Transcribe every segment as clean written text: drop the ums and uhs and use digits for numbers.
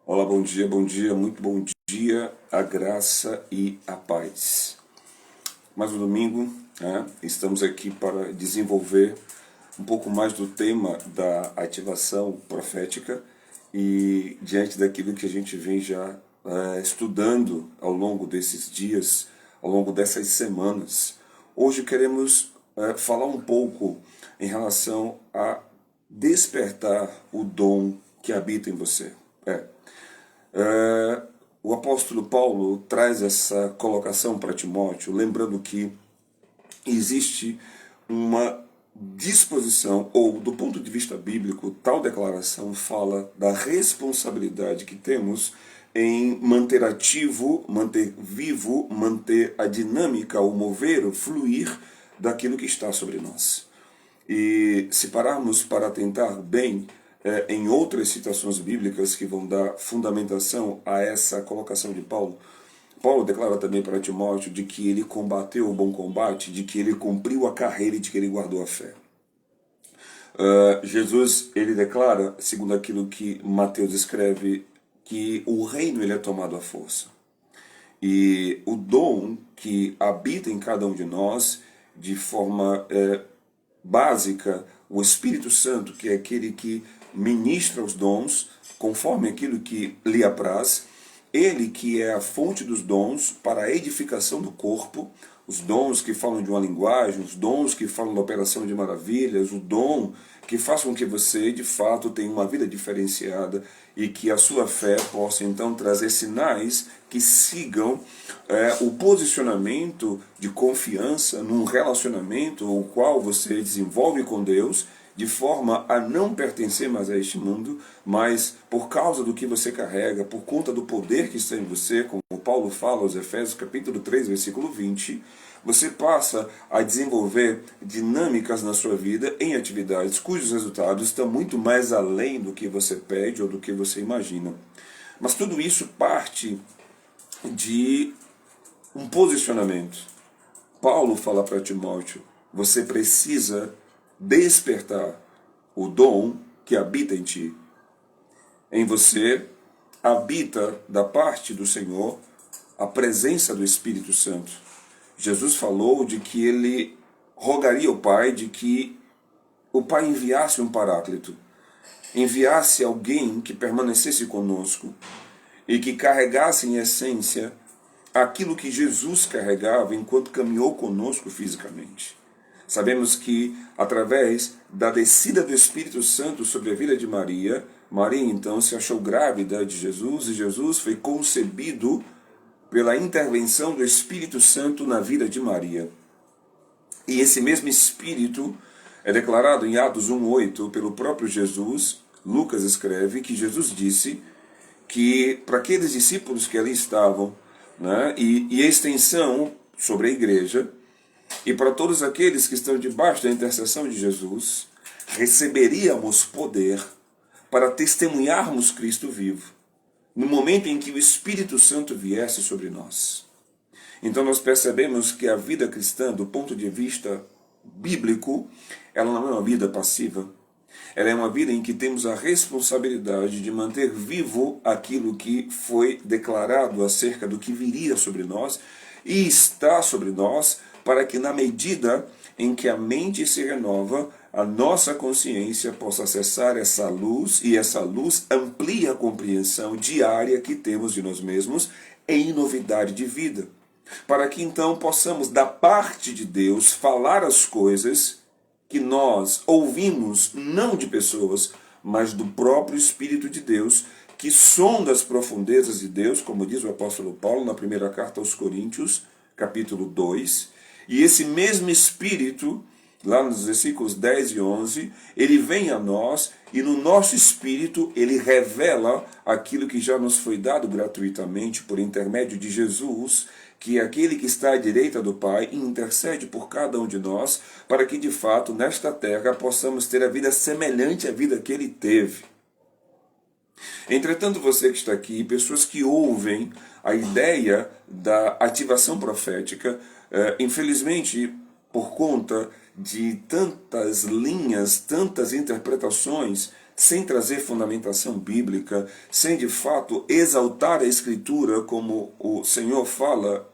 Olá, bom dia, muito bom dia, a graça e a paz. Mais um domingo, né? Estamos aqui para desenvolver um pouco mais do tema da ativação profética e diante daquilo que a gente vem já estudando ao longo desses dias, ao longo dessas semanas. Hoje queremos falar um pouco em relação a despertar o dom que habita em você. O apóstolo Paulo traz essa colocação para Timóteo, lembrando que existe uma disposição, ou do ponto de vista bíblico, tal declaração fala da responsabilidade que temos em manter ativo, manter vivo, manter a dinâmica, o mover, o fluir daquilo que está sobre nós. E se pararmos para atentar bem em outras citações bíblicas que vão dar fundamentação a essa colocação de Paulo, Paulo declara também para Timóteo de que ele combateu o bom combate, de que ele cumpriu a carreira e de que ele guardou a fé. Jesus, ele declara, segundo aquilo que Mateus escreve, que o reino ele é tomado à força. E o dom que habita em cada um de nós, de forma básica, o Espírito Santo, que é aquele que ministra os dons, conforme aquilo que lhe apraz, ele que é a fonte dos dons para a edificação do corpo, os dons que falam de uma linguagem, os dons que falam da operação de maravilhas, o dom que faz com que você, de fato, tenha uma vida diferenciada e que a sua fé possa, então, trazer sinais que sigam o posicionamento de confiança num relacionamento o qual você desenvolve com Deus, de forma a não pertencer mais a este mundo, mas por causa do que você carrega, por conta do poder que está em você, como Paulo fala aos Efésios capítulo 3, versículo 20, você passa a desenvolver dinâmicas na sua vida em atividades cujos resultados estão muito mais além do que você pede ou do que você imagina. Mas tudo isso parte de um posicionamento. Paulo fala para Timóteo, você precisa despertar o dom que habita em ti. Em você habita da parte do Senhor a presença do Espírito Santo. Jesus falou de que ele rogaria ao Pai de que o Pai enviasse um paráclito, enviasse alguém que permanecesse conosco e que carregasse em essência aquilo que Jesus carregava enquanto caminhou conosco fisicamente. Sabemos que, através da descida do Espírito Santo sobre a vida de Maria, Maria então se achou grávida de Jesus e Jesus foi concebido pela intervenção do Espírito Santo na vida de Maria. E esse mesmo Espírito é declarado em Atos 1,8 pelo próprio Jesus. Lucas escreve que Jesus disse que para aqueles discípulos que ali estavam, né, e extensão sobre a igreja, e para todos aqueles que estão debaixo da intercessão de Jesus, receberíamos poder para testemunharmos Cristo vivo, no momento em que o Espírito Santo viesse sobre nós. Então nós percebemos que a vida cristã, do ponto de vista bíblico, ela não é uma vida passiva. Ela é uma vida em que temos a responsabilidade de manter vivo aquilo que foi declarado acerca do que viria sobre nós e está sobre nós, para que na medida em que a mente se renova, a nossa consciência possa acessar essa luz e essa luz amplia a compreensão diária que temos de nós mesmos em novidade de vida. Para que então possamos, da parte de Deus, falar as coisas que nós ouvimos não de pessoas, mas do próprio Espírito de Deus, que sonda as profundezas de Deus, como diz o apóstolo Paulo na primeira carta aos Coríntios, capítulo 2, e esse mesmo Espírito, lá nos versículos 10 e 11, ele vem a nós e no nosso espírito ele revela aquilo que já nos foi dado gratuitamente por intermédio de Jesus, que é aquele que está à direita do Pai e intercede por cada um de nós, para que de fato nesta terra possamos ter a vida semelhante à vida que ele teve. Entretanto, você que está aqui, pessoas que ouvem a ideia da ativação profética, infelizmente, por conta de tantas linhas, tantas interpretações, sem trazer fundamentação bíblica, sem de fato exaltar a Escritura, como o Senhor fala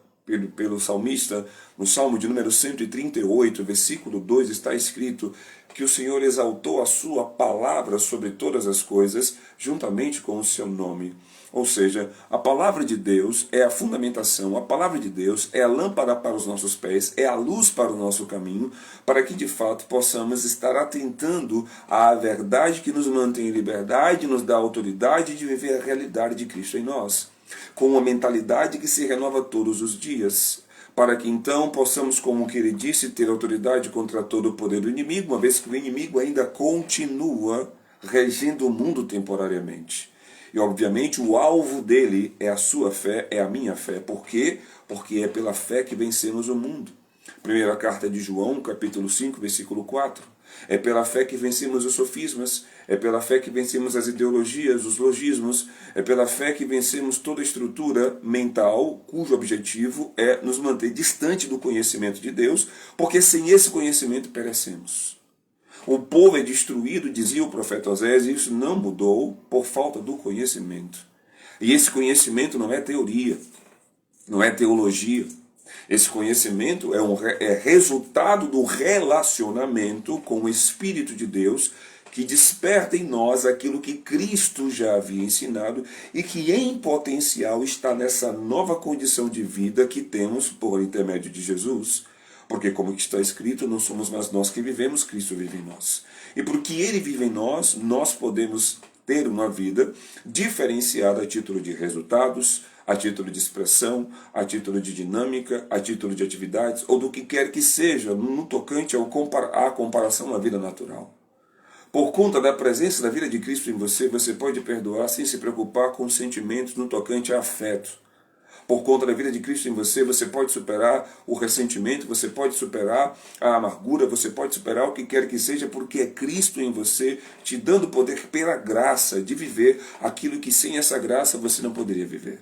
pelo salmista, no Salmo de número 138, versículo 2, está escrito que o Senhor exaltou a sua palavra sobre todas as coisas, juntamente com o seu nome. Ou seja, a palavra de Deus é a fundamentação, a palavra de Deus é a lâmpada para os nossos pés, é a luz para o nosso caminho, para que de fato possamos estar atentando à verdade que nos mantém em liberdade, nos dá autoridade de viver a realidade de Cristo em nós, com uma mentalidade que se renova todos os dias, para que então possamos, como que ele disse, ter autoridade contra todo o poder do inimigo, uma vez que o inimigo ainda continua regendo o mundo temporariamente. E obviamente o alvo dele é a sua fé, é a minha fé. Por quê? Porque é pela fé que vencemos o mundo. Primeira carta de João, capítulo 5, versículo 4. É pela fé que vencemos os sofismas, é pela fé que vencemos as ideologias, os logismos, é pela fé que vencemos toda a estrutura mental, cujo objetivo é nos manter distante do conhecimento de Deus, porque sem esse conhecimento perecemos. O povo é destruído, dizia o profeta Osés, e isso não mudou por falta do conhecimento. E esse conhecimento não é teoria, não é teologia. Esse conhecimento é resultado do relacionamento com o Espírito de Deus, que desperta em nós aquilo que Cristo já havia ensinado e que em potencial está nessa nova condição de vida que temos por intermédio de Jesus. Porque, como está escrito, não somos mais nós que vivemos, Cristo vive em nós. E porque Ele vive em nós, nós podemos ter uma vida diferenciada a título de resultados, a título de expressão, a título de dinâmica, a título de atividades, ou do que quer que seja, no tocante à comparação à vida natural. Por conta da presença da vida de Cristo em você, você pode perdoar sem se preocupar com sentimentos no tocante a afeto. Por conta da vida de Cristo em você, você pode superar o ressentimento, você pode superar a amargura, você pode superar o que quer que seja, porque é Cristo em você te dando poder pela graça de viver aquilo que sem essa graça você não poderia viver.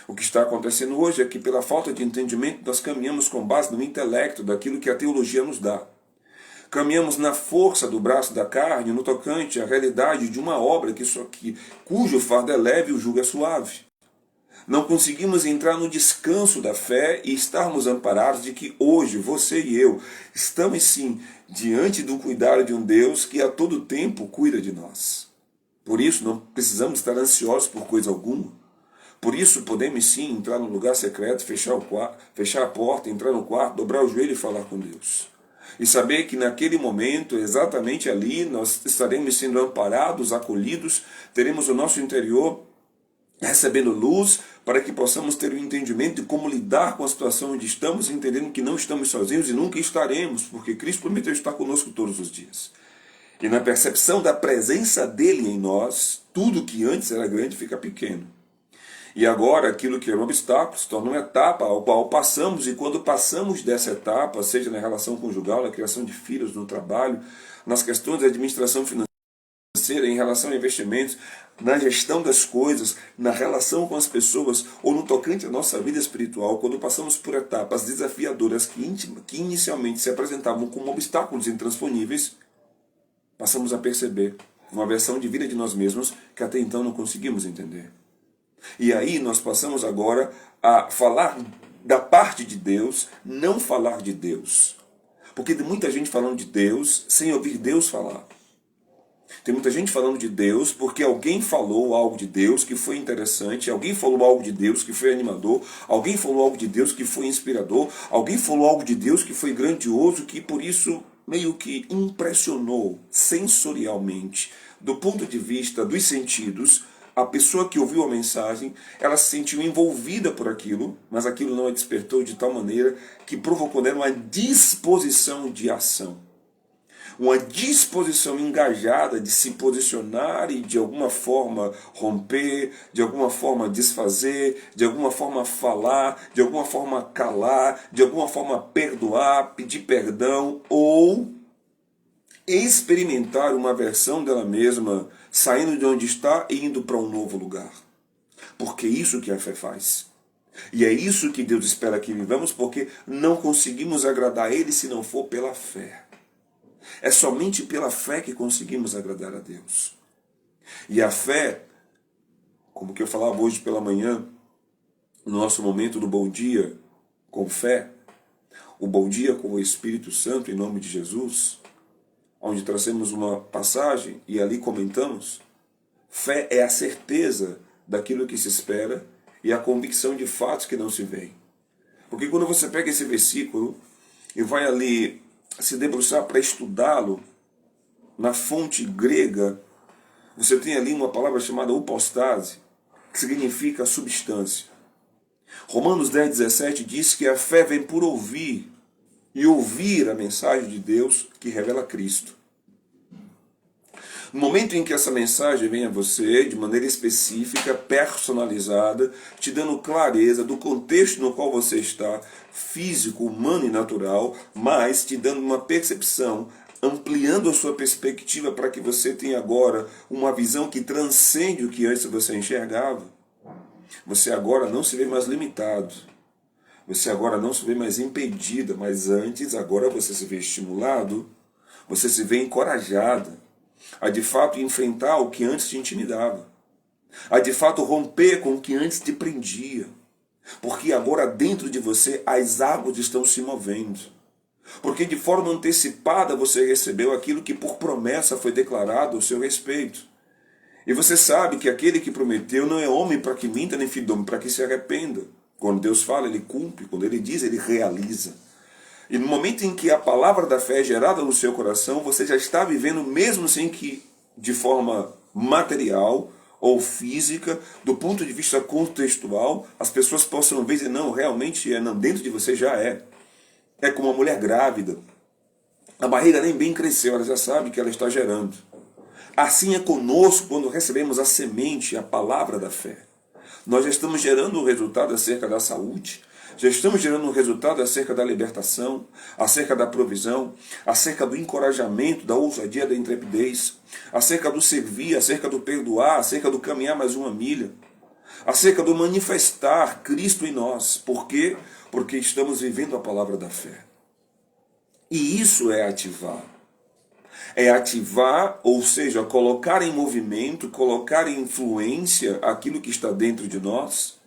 O que está acontecendo hoje é que pela falta de entendimento nós caminhamos com base no intelecto, daquilo que a teologia nos dá. Caminhamos na força do braço da carne, no tocante à realidade de uma obra cujo fardo é leve e o jugo é suave. Não conseguimos entrar no descanso da fé e estarmos amparados de que hoje, você e eu, estamos sim diante do cuidado de um Deus que a todo tempo cuida de nós. Por isso não precisamos estar ansiosos por coisa alguma. Por isso podemos sim entrar no lugar secreto, fechar a porta, entrar no quarto, dobrar o joelho e falar com Deus. E saber que naquele momento, exatamente ali, nós estaremos sendo amparados, acolhidos, teremos o nosso interior recebendo luz, para que possamos ter o entendimento de como lidar com a situação onde estamos, entendendo que não estamos sozinhos e nunca estaremos, porque Cristo prometeu estar conosco todos os dias. E na percepção da presença dele em nós, tudo que antes era grande fica pequeno. E agora aquilo que era um obstáculo se torna uma etapa ao qual passamos, e quando passamos dessa etapa, seja na relação conjugal, na criação de filhos, no trabalho, nas questões da administração financeira, em relação a investimentos, na gestão das coisas, na relação com as pessoas ou no tocante à nossa vida espiritual, quando passamos por etapas desafiadoras que inicialmente se apresentavam como obstáculos intransponíveis, passamos a perceber uma versão de vida de nós mesmos que até então não conseguimos entender. E aí nós passamos agora a falar da parte de Deus, não falar de Deus. Porque tem muita gente falando de Deus sem ouvir Deus falar. Tem muita gente falando de Deus porque alguém falou algo de Deus que foi interessante, alguém falou algo de Deus que foi animador, alguém falou algo de Deus que foi inspirador, alguém falou algo de Deus que foi grandioso, que por isso meio que impressionou sensorialmente, do ponto de vista dos sentidos, a pessoa que ouviu a mensagem, ela se sentiu envolvida por aquilo, mas aquilo não a despertou de tal maneira que provocou nela uma disposição de ação. Uma disposição engajada de se posicionar e de alguma forma romper, de alguma forma desfazer, de alguma forma falar, de alguma forma calar, de alguma forma perdoar, pedir perdão ou experimentar uma versão dela mesma, saindo de onde está e indo para um novo lugar. Porque é isso que a fé faz. E é isso que Deus espera que vivamos, porque não conseguimos agradar a Ele se não for pela fé. É somente pela fé que conseguimos agradar a Deus. E a fé, como que eu falava hoje pela manhã, no nosso momento do bom dia com fé, o bom dia com o Espírito Santo, em nome de Jesus, onde trazemos uma passagem e ali comentamos, fé é a certeza daquilo que se espera e a convicção de fatos que não se veem. Porque quando você pega esse versículo e vai ali se debruçar para estudá-lo na fonte grega, você tem ali uma palavra chamada upostase, que significa substância. Romanos 10,17 diz que a fé vem por ouvir, e ouvir a mensagem de Deus que revela Cristo. No momento em que essa mensagem vem a você, de maneira específica, personalizada, te dando clareza do contexto no qual você está, físico, humano e natural, mas te dando uma percepção, ampliando a sua perspectiva para que você tenha agora uma visão que transcende o que antes você enxergava. Você agora não se vê mais limitado. Você agora não se vê mais impedida, mas antes, agora você se vê estimulado, você se vê encorajada a de fato enfrentar o que antes te intimidava, a de fato romper com o que antes te prendia, porque agora dentro de você as águas estão se movendo, porque de forma antecipada você recebeu aquilo que por promessa foi declarado ao seu respeito. E você sabe que aquele que prometeu não é homem para que minta, nem filho de homem para que se arrependa. Quando Deus fala, Ele cumpre. Quando Ele diz, Ele realiza. E no momento em que a palavra da fé é gerada no seu coração, você já está vivendo, mesmo sem que, de forma material ou física, do ponto de vista contextual, as pessoas possam ver e dizer, não, realmente é, não, dentro de você já é. É como uma mulher grávida. A barriga nem bem cresceu, ela já sabe que ela está gerando. Assim é conosco quando recebemos a semente, a palavra da fé. Nós já estamos gerando um resultado acerca da saúde, já estamos gerando um resultado acerca da libertação, acerca da provisão, acerca do encorajamento, da ousadia, da intrepidez, acerca do servir, acerca do perdoar, acerca do caminhar mais uma milha, acerca do manifestar Cristo em nós. Por quê? Porque estamos vivendo a palavra da fé. E isso é ativar. É ativar, ou seja, colocar em movimento, colocar em influência aquilo que está dentro de nós.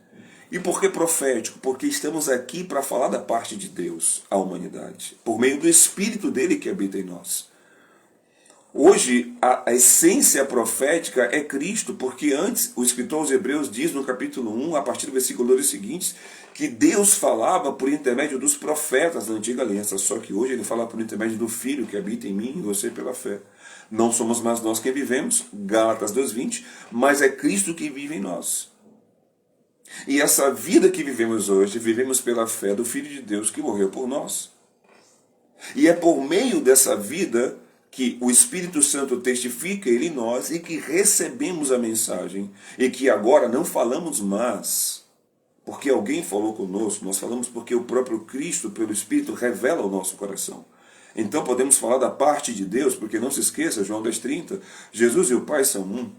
E por que profético? Porque estamos aqui para falar da parte de Deus à humanidade, por meio do Espírito dele que habita em nós. Hoje, a essência profética é Cristo, porque antes, o escritor aos Hebreus diz no capítulo 1, a partir do versículo 2 seguintes, que Deus falava por intermédio dos profetas da antiga aliança, só que hoje ele fala por intermédio do Filho que habita em mim e você pela fé. Não somos mais nós quem vivemos, Gálatas 2,20, mas é Cristo que vive em nós. E essa vida que vivemos hoje, vivemos pela fé do Filho de Deus que morreu por nós. E é por meio dessa vida que o Espírito Santo testifica ele em nós e que recebemos a mensagem. E que agora não falamos mais porque alguém falou conosco, nós falamos porque o próprio Cristo, pelo Espírito, revela o nosso coração. Então podemos falar da parte de Deus, porque não se esqueça, João 10,30, Jesus e o Pai são um.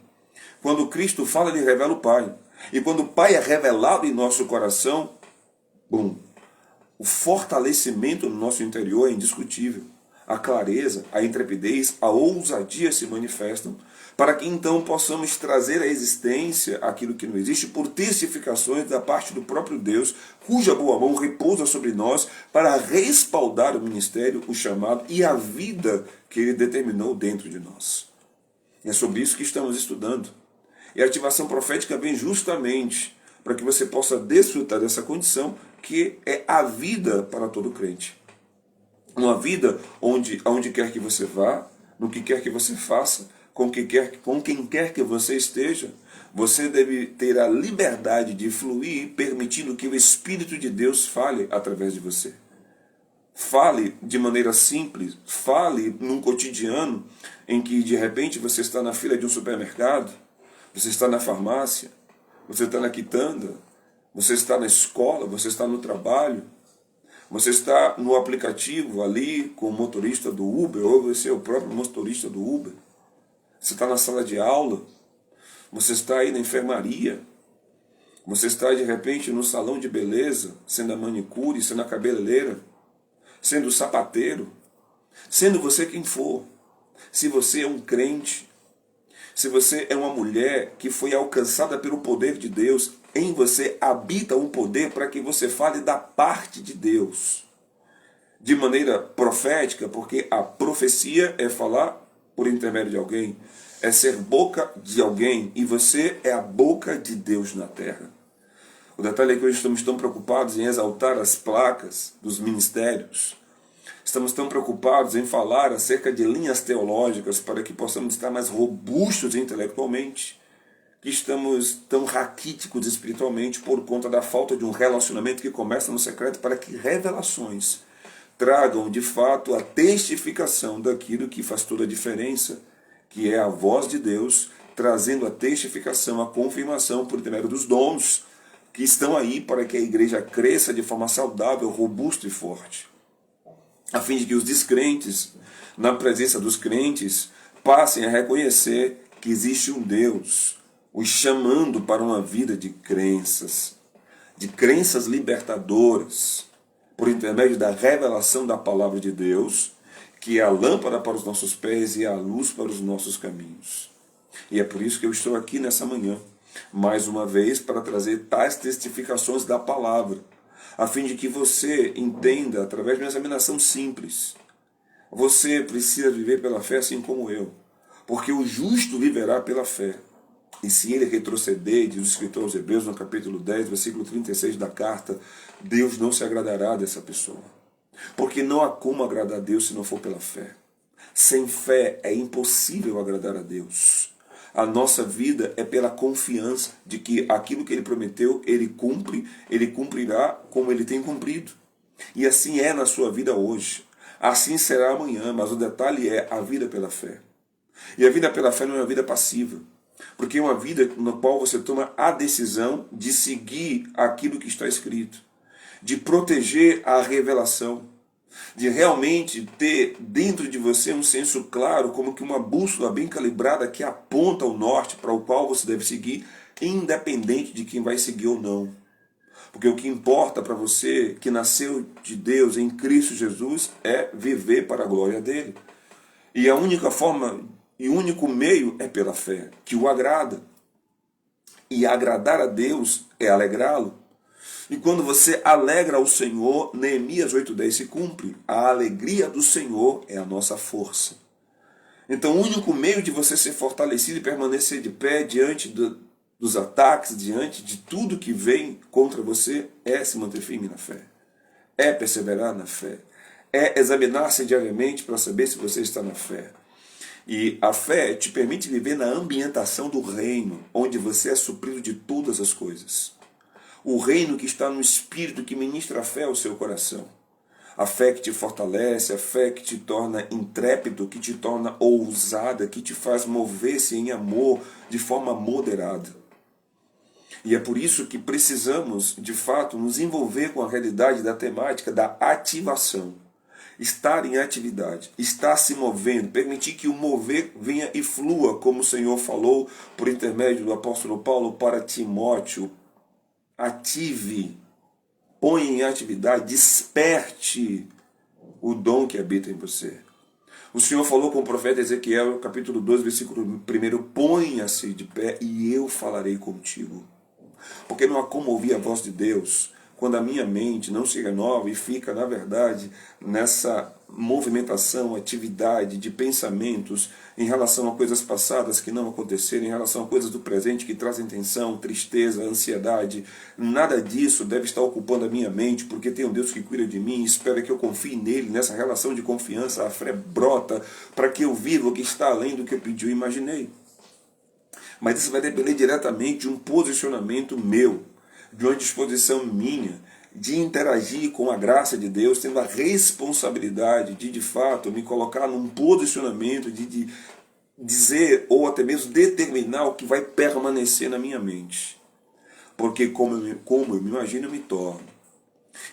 Quando Cristo fala, ele revela o Pai. E quando o Pai é revelado em nosso coração, o fortalecimento no nosso interior é indiscutível. A clareza, a intrepidez, a ousadia se manifestam, para que então possamos trazer à existência aquilo que não existe por testificações da parte do próprio Deus, cuja boa mão repousa sobre nós para respaldar o ministério, o chamado e a vida que ele determinou dentro de nós. E é sobre isso que estamos estudando. E a ativação profética vem justamente para que você possa desfrutar dessa condição que é a vida para todo crente. Uma vida aonde quer que você vá, no que quer que você faça, com quem quer que você esteja, você deve ter a liberdade de fluir, permitindo que o Espírito de Deus fale através de você. Fale de maneira simples, fale num cotidiano em que de repente você está na fila de um supermercado, você está na farmácia, você está na quitanda, você está na escola, você está no trabalho, você está no aplicativo ali com o motorista do Uber, ou você é o próprio motorista do Uber. Você está na sala de aula, você está aí na enfermaria, você está de repente no salão de beleza, sendo a manicure, sendo a cabeleireira, sendo o sapateiro, sendo você quem for. Se você é um crente, Se você é uma mulher que foi alcançada pelo poder de Deus, em você habita um poder para que você fale da parte de Deus. De maneira profética, porque a profecia é falar por intermédio de alguém, é ser boca de alguém, e você é a boca de Deus na terra. O detalhe é que hoje estamos tão preocupados em exaltar as placas dos ministérios, estamos tão preocupados em falar acerca de linhas teológicas para que possamos estar mais robustos intelectualmente, que estamos tão raquíticos espiritualmente por conta da falta de um relacionamento que começa no secreto, para que revelações tragam de fato a testificação daquilo que faz toda a diferença, que é a voz de Deus, trazendo a testificação, a confirmação por intermédio dos dons que estão aí para que a igreja cresça de forma saudável, robusta e forte, a fim de que os descrentes, na presença dos crentes, passem a reconhecer que existe um Deus, os chamando para uma vida de crenças libertadoras, por intermédio da revelação da palavra de Deus, que é a lâmpada para os nossos pés e a luz para os nossos caminhos. E é por isso que eu estou aqui nessa manhã, mais uma vez, para trazer tais testificações da palavra, a fim de que você entenda, através de uma examinação simples, você precisa viver pela fé assim como eu, porque o justo viverá pela fé. E se ele retroceder, diz o escritor aos Hebreus, no capítulo 10, versículo 36 da carta, Deus não se agradará dessa pessoa. Porque não há como agradar a Deus se não for pela fé. Sem fé é impossível agradar a Deus. A nossa vida é pela confiança de que aquilo que Ele prometeu, Ele cumpre, Ele cumprirá como Ele tem cumprido. E assim é na sua vida hoje. Assim será amanhã, mas o detalhe é a vida pela fé. E a vida pela fé não é uma vida passiva. Porque é uma vida na qual você toma a decisão de seguir aquilo que está escrito, de proteger a revelação, de realmente ter dentro de você um senso claro, como que uma bússola bem calibrada que aponta o norte para o qual você deve seguir, independente de quem vai seguir ou não. Porque o que importa para você, que nasceu de Deus em Cristo Jesus, é viver para a glória dele. E a única forma e o único meio é pela fé, que o agrada. E agradar a Deus é alegrá-lo. E quando você alegra o Senhor, Neemias 8:10 se cumpre. A alegria do Senhor é a nossa força. Então o único meio de você ser fortalecido e permanecer de pé diante dos ataques, diante de tudo que vem contra você, é se manter firme na fé. É perseverar na fé. É examinar-se diariamente para saber se você está na fé. E a fé te permite viver na ambientação do reino, onde você é suprido de todas as coisas. O reino que está no Espírito, que ministra a fé ao seu coração. A fé que te fortalece, a fé que te torna intrépido, que te torna ousada, que te faz mover-se em amor de forma moderada. E é por isso que precisamos, de fato, nos envolver com a realidade da temática da ativação. Estar em atividade, estar se movendo, permitir que o mover venha e flua, como o Senhor falou por intermédio do apóstolo Paulo para Timóteo. Ative, ponha em atividade, desperte o dom que habita em você. O Senhor falou com o profeta Ezequiel, capítulo 2, versículo 1, ponha-se de pé e eu falarei contigo. Porque não há como ouvir a voz de Deus quando a minha mente não se renova e fica, na verdade, nessa movimentação, atividade de pensamentos em relação a coisas passadas que não aconteceram, em relação a coisas do presente que trazem tensão, tristeza, ansiedade. Nada disso deve estar ocupando a minha mente, porque tem um Deus que cuida de mim, espera que eu confie nele. Nessa relação de confiança, a fé brota para que eu viva o que está além do que eu pedi e imaginei. Mas isso vai depender diretamente de um posicionamento meu, de uma disposição minha, de interagir com a graça de Deus, tendo a responsabilidade de fato, me colocar num posicionamento de dizer ou até mesmo determinar o que vai permanecer na minha mente. Porque como eu me imagino, eu me torno.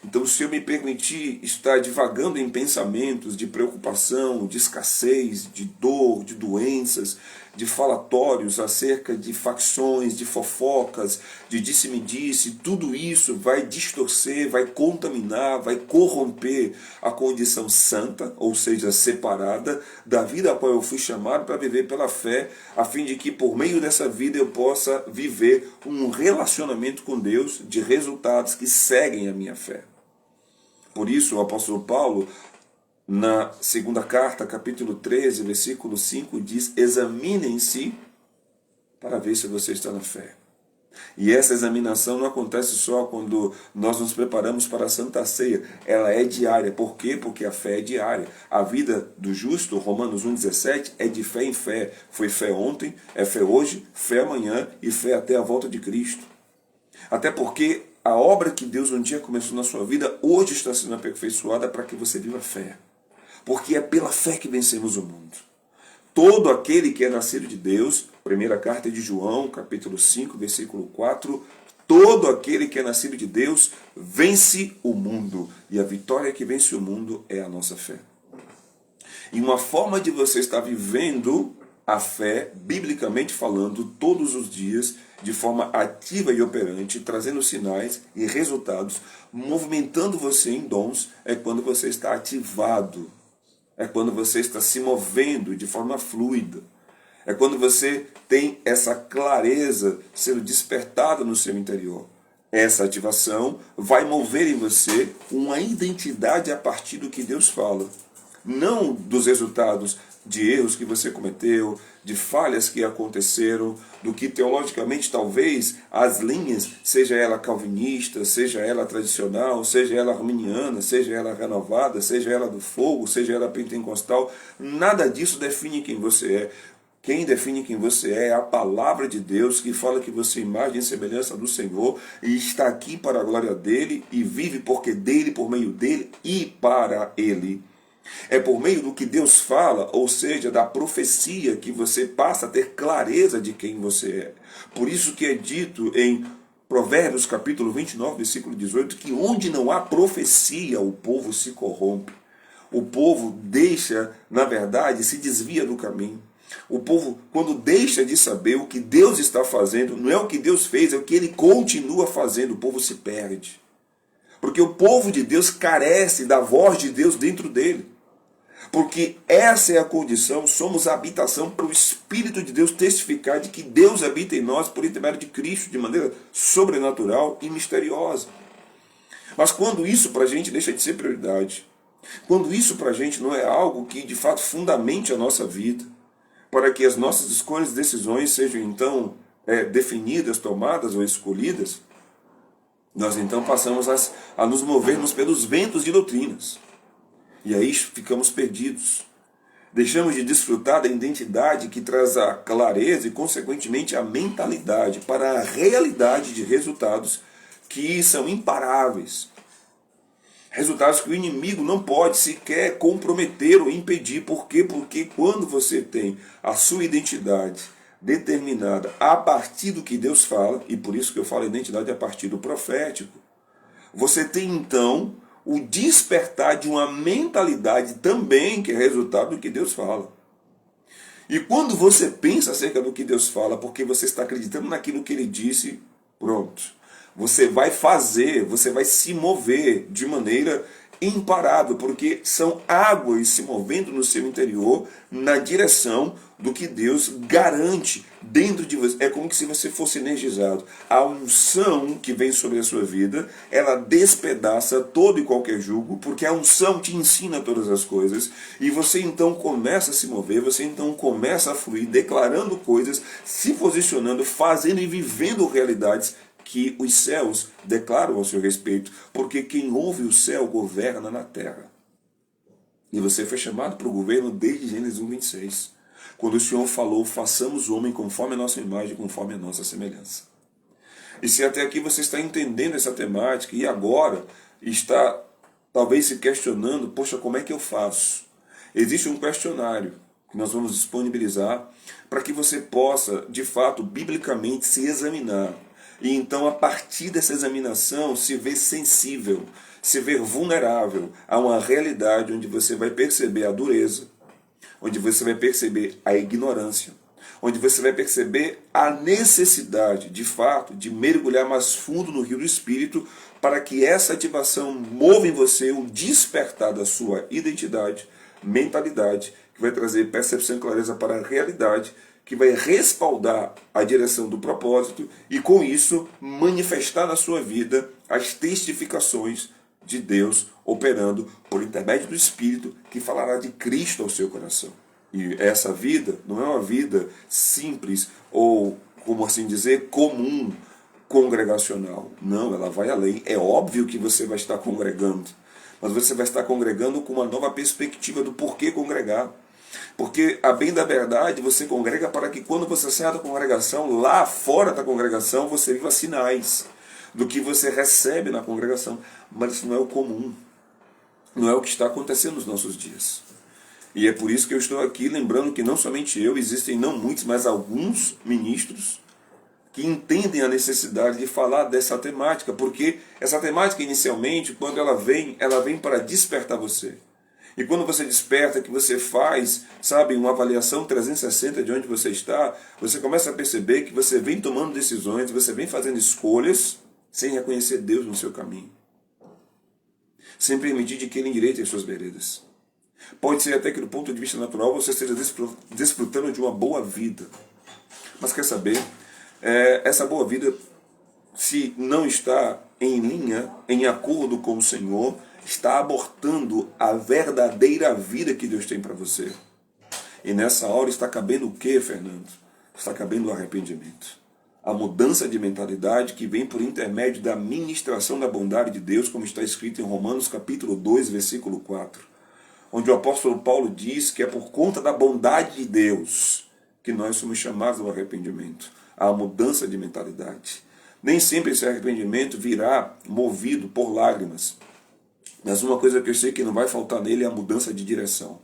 Então, se eu me permitir estar divagando em pensamentos de preocupação, de escassez, de dor, de doenças, de falatórios acerca de facções, de fofocas, de disse-me-disse, tudo isso vai distorcer, vai contaminar, vai corromper a condição santa, ou seja, separada, da vida a qual eu fui chamado para viver pela fé, a fim de que por meio dessa vida eu possa viver um relacionamento com Deus de resultados que seguem a minha fé. Por isso o apóstolo Paulo, na segunda carta, capítulo 13, versículo 5, diz: examinem-se para ver se você está na fé. E essa examinação não acontece só quando nós nos preparamos para a Santa Ceia, ela é diária. Por quê? Porque a fé é diária. A vida do justo, Romanos 1,17, é de fé em fé. Foi fé ontem, é fé hoje, fé amanhã e fé até a volta de Cristo. Até porque a obra que Deus um dia começou na sua vida, hoje está sendo aperfeiçoada para que você viva fé. Porque é pela fé que vencemos o mundo. Todo aquele que é nascido de Deus, primeira carta de João, capítulo 5, versículo 4, todo aquele que é nascido de Deus vence o mundo. E a vitória que vence o mundo é a nossa fé. E uma forma de você estar vivendo a fé, biblicamente falando, todos os dias, de forma ativa e operante, trazendo sinais e resultados, movimentando você em dons, é quando você está ativado. É quando você está se movendo de forma fluida. É quando você tem essa clareza sendo despertada no seu interior. Essa ativação vai mover em você uma identidade a partir do que Deus fala. Não dos resultados de erros que você cometeu, de falhas que aconteceram, do que teologicamente talvez as linhas, seja ela calvinista, seja ela tradicional, seja ela arminiana, seja ela renovada, seja ela do fogo, seja ela pentecostal, nada disso define quem você é. Quem define quem você é a palavra de Deus, que fala que você é imagem e semelhança do Senhor e está aqui para a glória dele e vive porque dele, por meio dele e para ele. É por meio do que Deus fala, ou seja, da profecia, que você passa a ter clareza de quem você é. Por isso que é dito em Provérbios capítulo 29, versículo 18, que onde não há profecia, o povo se corrompe. O povo deixa, na verdade, se desvia do caminho. O povo, quando deixa de saber o que Deus está fazendo, não é o que Deus fez, é o que ele continua fazendo, o povo se perde. Porque o povo de Deus carece da voz de Deus dentro dele. Porque essa é a condição, somos a habitação para o Espírito de Deus testificar de que Deus habita em nós por intermédio de Cristo de maneira sobrenatural e misteriosa. Mas quando isso para a gente deixa de ser prioridade, quando isso para a gente não é algo que de fato fundamente a nossa vida, para que as nossas escolhas e decisões sejam então definidas, tomadas ou escolhidas, nós então passamos a nos movermos pelos ventos de doutrinas. E aí ficamos perdidos. Deixamos de desfrutar da identidade que traz a clareza e, consequentemente, a mentalidade para a realidade de resultados que são imparáveis. Resultados que o inimigo não pode sequer comprometer ou impedir. Por quê? Porque quando você tem a sua identidade determinada a partir do que Deus fala, e por isso que eu falo identidade a partir do profético, você tem então o despertar de uma mentalidade também que é resultado do que Deus fala. E quando você pensa acerca do que Deus fala, porque você está acreditando naquilo que Ele disse, pronto. Você vai fazer, você vai se mover de maneira imparável, porque são águas se movendo no seu interior na direção do que Deus garante dentro de você. É como se você fosse energizado. A unção que vem sobre a sua vida, ela despedaça todo e qualquer jugo, porque a unção te ensina todas as coisas, e você então começa a se mover, você então começa a fluir, declarando coisas, se posicionando, fazendo e vivendo realidades que os céus declaram ao seu respeito, porque quem ouve o céu governa na terra. E você foi chamado para o governo desde Gênesis 1:26, quando o Senhor falou: façamos o homem conforme a nossa imagem, conforme a nossa semelhança. E se até aqui você está entendendo essa temática e agora está talvez se questionando, poxa, como é que eu faço? Existe um questionário que nós vamos disponibilizar para que você possa, de fato, biblicamente se examinar. E então, a partir dessa examinação, se ver sensível, se ver vulnerável a uma realidade onde você vai perceber a dureza, onde você vai perceber a ignorância, onde você vai perceber a necessidade, de fato, de mergulhar mais fundo no rio do Espírito, para que essa ativação mova em você o despertar da sua identidade, mentalidade, que vai trazer percepção e clareza para a realidade, que vai respaldar a direção do propósito e, com isso, manifestar na sua vida as testificações de Deus operando por intermédio do Espírito, que falará de Cristo ao seu coração. E essa vida não é uma vida simples ou, como assim dizer, comum, congregacional. Não, ela vai além. É óbvio que você vai estar congregando, mas você vai estar congregando com uma nova perspectiva do porquê congregar. Porque, a bem da verdade, você congrega para que quando você sair da congregação, lá fora da congregação, você viva sinais do que você recebe na congregação. Mas isso não é o comum. Não é o que está acontecendo nos nossos dias. E é por isso que eu estou aqui lembrando que não somente eu, existem não muitos, mas alguns ministros que entendem a necessidade de falar dessa temática, porque essa temática inicialmente, quando ela vem para despertar você. E quando você desperta, que você faz, sabe, uma avaliação 360 de onde você está, você começa a perceber que você vem tomando decisões, você vem fazendo escolhas sem reconhecer Deus no seu caminho. Sem permitir de que Ele endireite as suas veredas. Pode ser até que do ponto de vista natural você esteja desfrutando de uma boa vida. Mas quer saber? Essa boa vida, se não está em linha, em acordo com o Senhor, está abortando a verdadeira vida que Deus tem para você. E nessa hora está cabendo o quê, Fernando? Está cabendo o arrependimento. A mudança de mentalidade que vem por intermédio da ministração da bondade de Deus, como está escrito em Romanos capítulo 2, versículo 4. Onde o apóstolo Paulo diz que é por conta da bondade de Deus que nós somos chamados ao arrependimento, à mudança de mentalidade. Nem sempre esse arrependimento virá movido por lágrimas. Mas uma coisa que eu sei que não vai faltar nele é a mudança de direção.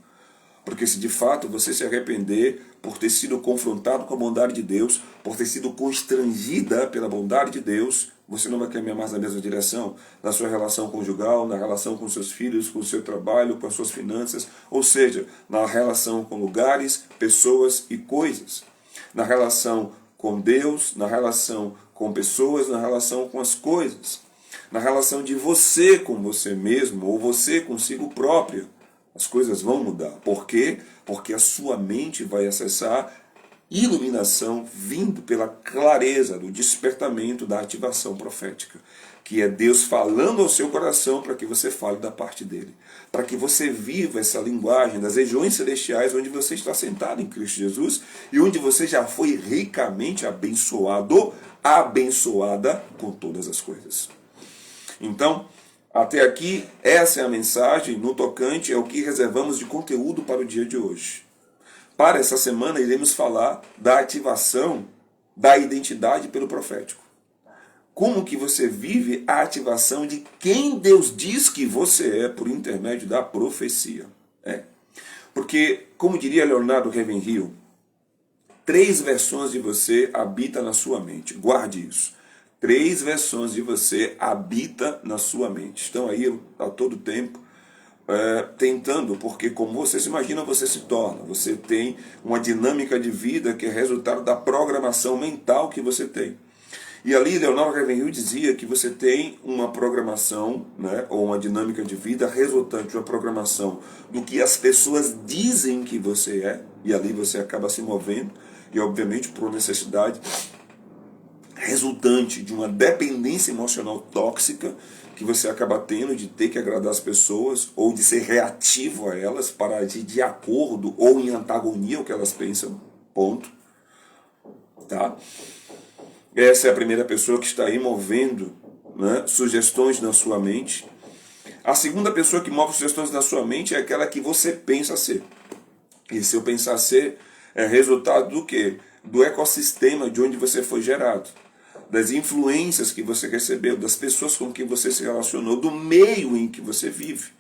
Porque se de fato você se arrepender por ter sido confrontado com a bondade de Deus, por ter sido constrangida pela bondade de Deus, você não vai caminhar mais na mesma direção, na sua relação conjugal, na relação com seus filhos, com o seu trabalho, com as suas finanças, ou seja, na relação com lugares, pessoas e coisas. Na relação com Deus, na relação com pessoas, na relação com as coisas. Na relação de você com você mesmo, ou você consigo próprio. As coisas vão mudar. Por quê? Porque a sua mente vai acessar iluminação vindo pela clareza do despertamento da ativação profética, que é Deus falando ao seu coração para que você fale da parte dele, para que você viva essa linguagem das regiões celestiais onde você está sentado em Cristo Jesus e onde você já foi ricamente abençoado, abençoada com todas as coisas. Então, até aqui, essa é a mensagem no tocante ao que reservamos de conteúdo para o dia de hoje. Para essa semana, iremos falar da ativação da identidade pelo profético. Como que você vive a ativação de quem Deus diz que você é por intermédio da profecia. Porque, como diria Leonardo Ravenhill, 3 versões de você habita na sua mente. Guarde isso. 3 versões de você habita na sua mente. Estão aí a todo tempo tentando, porque como você se imagina, você se torna. Você tem uma dinâmica de vida que é resultado da programação mental que você tem. E ali Leonardo Ravenhill dizia que você tem uma programação, ou uma dinâmica de vida resultante de uma programação do que as pessoas dizem que você é, e ali você acaba se movendo, e obviamente por necessidade resultante de uma dependência emocional tóxica que você acaba tendo de ter que agradar as pessoas ou de ser reativo a elas para agir de acordo ou em antagonia ao que elas pensam, ponto. Tá? Essa é a primeira pessoa que está aí movendo sugestões na sua mente. A segunda pessoa que move sugestões na sua mente é aquela que você pensa ser. E seu pensar ser é resultado do quê? Do ecossistema de onde você foi gerado, das influências que você recebeu, das pessoas com quem você se relacionou, do meio em que você vive.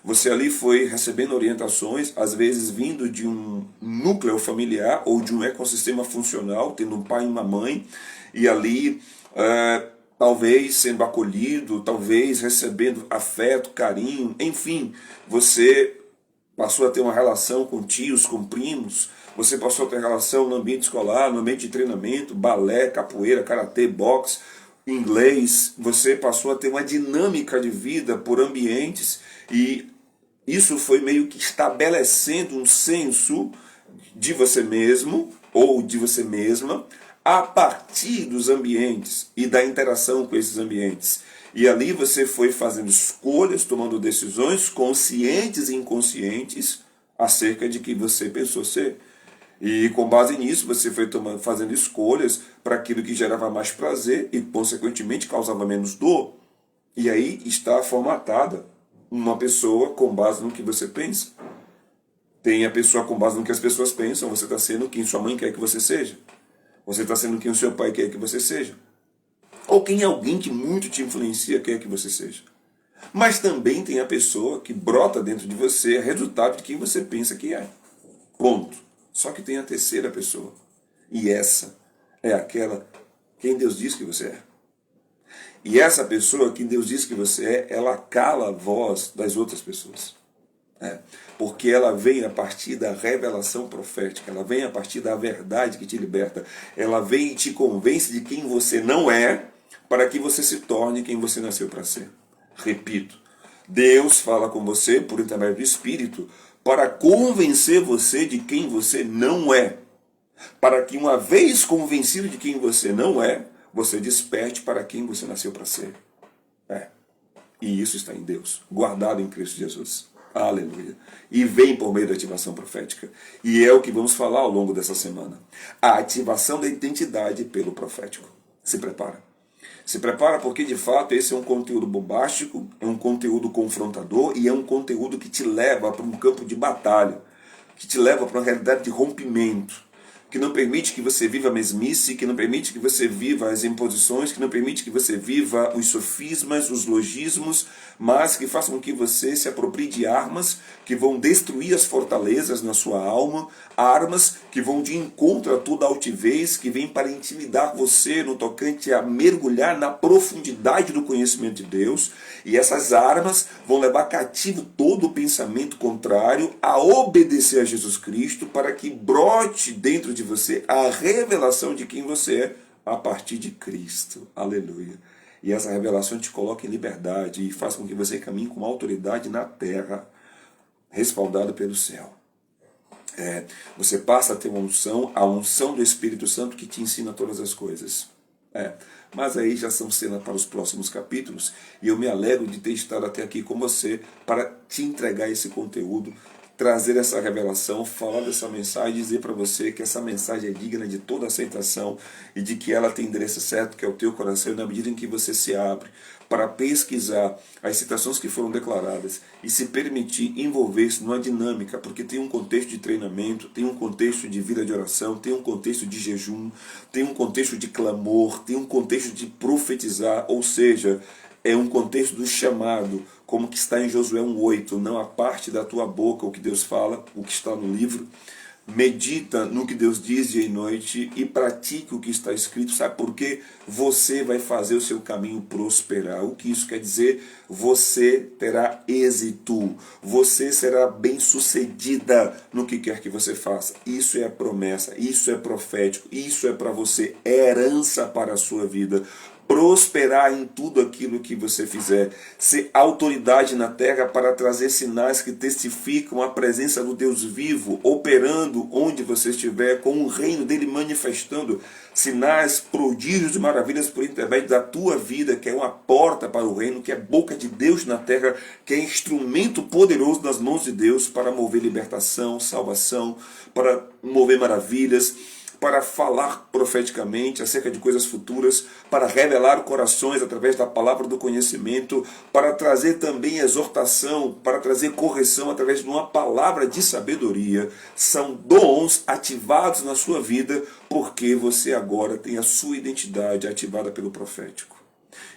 Você ali foi recebendo orientações, às vezes vindo de um núcleo familiar ou de um ecossistema funcional, tendo um pai e uma mãe, e ali talvez sendo acolhido, talvez recebendo afeto, carinho, enfim, você passou a ter uma relação com tios, com primos, você passou a ter relação no ambiente escolar, no ambiente de treinamento, balé, capoeira, karatê, boxe, inglês. Você passou a ter uma dinâmica de vida por ambientes e isso foi meio que estabelecendo um senso de você mesmo ou de você mesma a partir dos ambientes e da interação com esses ambientes. E ali você foi fazendo escolhas, tomando decisões conscientes e inconscientes acerca de que você pensou ser. E com base nisso você foi fazendo escolhas para aquilo que gerava mais prazer e consequentemente causava menos dor. E aí está formatada uma pessoa com base no que você pensa. Tem a pessoa com base no que as pessoas pensam, você está sendo quem sua mãe quer que você seja. Você está sendo quem o seu pai quer que você seja. Ou quem alguém que muito te influencia quer que você seja. Mas também tem a pessoa que brota dentro de você, é resultado de quem você pensa que é. Ponto. Só que tem a terceira pessoa. E essa é aquela quem Deus diz que você é. E essa pessoa, quem Deus diz que você é, ela cala a voz das outras pessoas. Porque ela vem a partir da revelação profética, ela vem a partir da verdade que te liberta, ela vem e te convence de quem você não é, para que você se torne quem você nasceu para ser. Repito, Deus fala com você por intermédio do Espírito para convencer você de quem você não é, para que uma vez convencido de quem você não é, você desperte para quem você nasceu para ser. E isso está em Deus, guardado em Cristo Jesus. Aleluia. E vem por meio da ativação profética. E é o que vamos falar ao longo dessa semana. A ativação da identidade pelo profético. Se prepara. Se prepara porque, de fato, esse é um conteúdo bombástico, é um conteúdo confrontador e é um conteúdo que te leva para um campo de batalha, que te leva para uma realidade de rompimento, que não permite que você viva a mesmice, que não permite que você viva as imposições, que não permite que você viva os sofismas, os logismos, mas que faça com que você se aproprie de armas que vão destruir as fortalezas na sua alma, armas que vão de encontro a toda altivez, que vem para intimidar você no tocante a mergulhar na profundidade do conhecimento de Deus, e essas armas vão levar cativo todo o pensamento contrário a obedecer a Jesus Cristo, para que brote dentro de você a revelação de quem você é a partir de Cristo. Aleluia. E essa revelação te coloca em liberdade e faz com que você caminhe com autoridade na terra, respaldado pelo céu. Você passa a ter uma unção, a unção do Espírito Santo que te ensina todas as coisas. Mas aí já são cenas para os próximos capítulos, e eu me alegro de ter estado até aqui com você para te entregar esse conteúdo, trazer essa revelação, falar dessa mensagem, dizer para você que essa mensagem é digna de toda aceitação e de que ela tem endereço certo, que é o teu coração, e na medida em que você se abre para pesquisar as citações que foram declaradas e se permitir envolver-se numa dinâmica, porque tem um contexto de treinamento, tem um contexto de vida de oração, tem um contexto de jejum, tem um contexto de clamor, tem um contexto de profetizar, ou seja, é um contexto do chamado, como que está em Josué 1:8, não a parte da tua boca o que Deus fala, o que está no livro. Medita no que Deus diz dia e noite e pratique o que está escrito. Sabe por quê? Você vai fazer o seu caminho prosperar. O que isso quer dizer? Você terá êxito. Você será bem-sucedida no que quer que você faça. Isso é a promessa, isso é profético, isso é para você, é herança para a sua vida. Prosperar em tudo aquilo que você fizer, ser autoridade na terra para trazer sinais que testificam a presença do Deus vivo, operando onde você estiver, com o reino dele manifestando sinais, prodígios e maravilhas por intermédio da tua vida, que é uma porta para o reino, que é boca de Deus na terra, que é instrumento poderoso nas mãos de Deus para mover libertação, salvação, para mover maravilhas, para falar profeticamente acerca de coisas futuras, para revelar corações através da palavra do conhecimento, para trazer também exortação, para trazer correção através de uma palavra de sabedoria. São dons ativados na sua vida, porque você agora tem a sua identidade ativada pelo profético.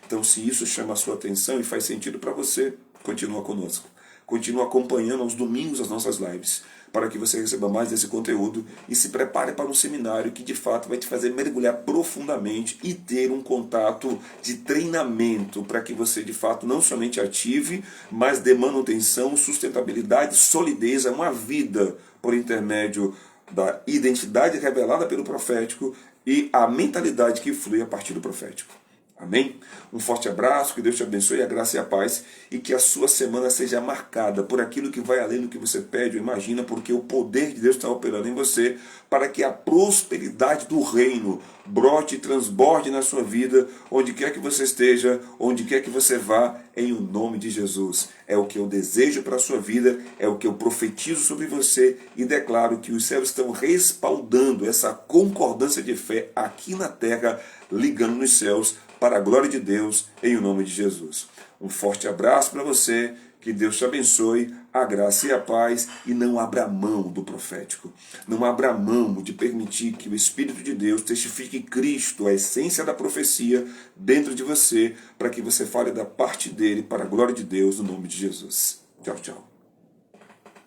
Então, se isso chama a sua atenção e faz sentido para você, continua conosco. Continua acompanhando aos domingos as nossas lives, para que você receba mais desse conteúdo e se prepare para um seminário que de fato vai te fazer mergulhar profundamente e ter um contato de treinamento para que você de fato não somente ative, mas dê manutenção, sustentabilidade, solidez a uma vida por intermédio da identidade revelada pelo profético e a mentalidade que flui a partir do profético. Amém? Um forte abraço, que Deus te abençoe, a graça e a paz, e que a sua semana seja marcada por aquilo que vai além do que você pede ou imagina, porque o poder de Deus está operando em você para que a prosperidade do reino brote e transborde na sua vida, onde quer que você esteja, onde quer que você vá, em o nome de Jesus. É o que eu desejo para a sua vida, é o que eu profetizo sobre você e declaro que os céus estão respaldando essa concordância de fé aqui na terra, ligando nos céus, para a glória de Deus, em o nome de Jesus. Um forte abraço para você, que Deus te abençoe, a graça e a paz, e não abra mão do profético. Não abra mão de permitir que o Espírito de Deus testifique Cristo, a essência da profecia, dentro de você, para que você fale da parte dele, para a glória de Deus, no nome de Jesus. Tchau, tchau.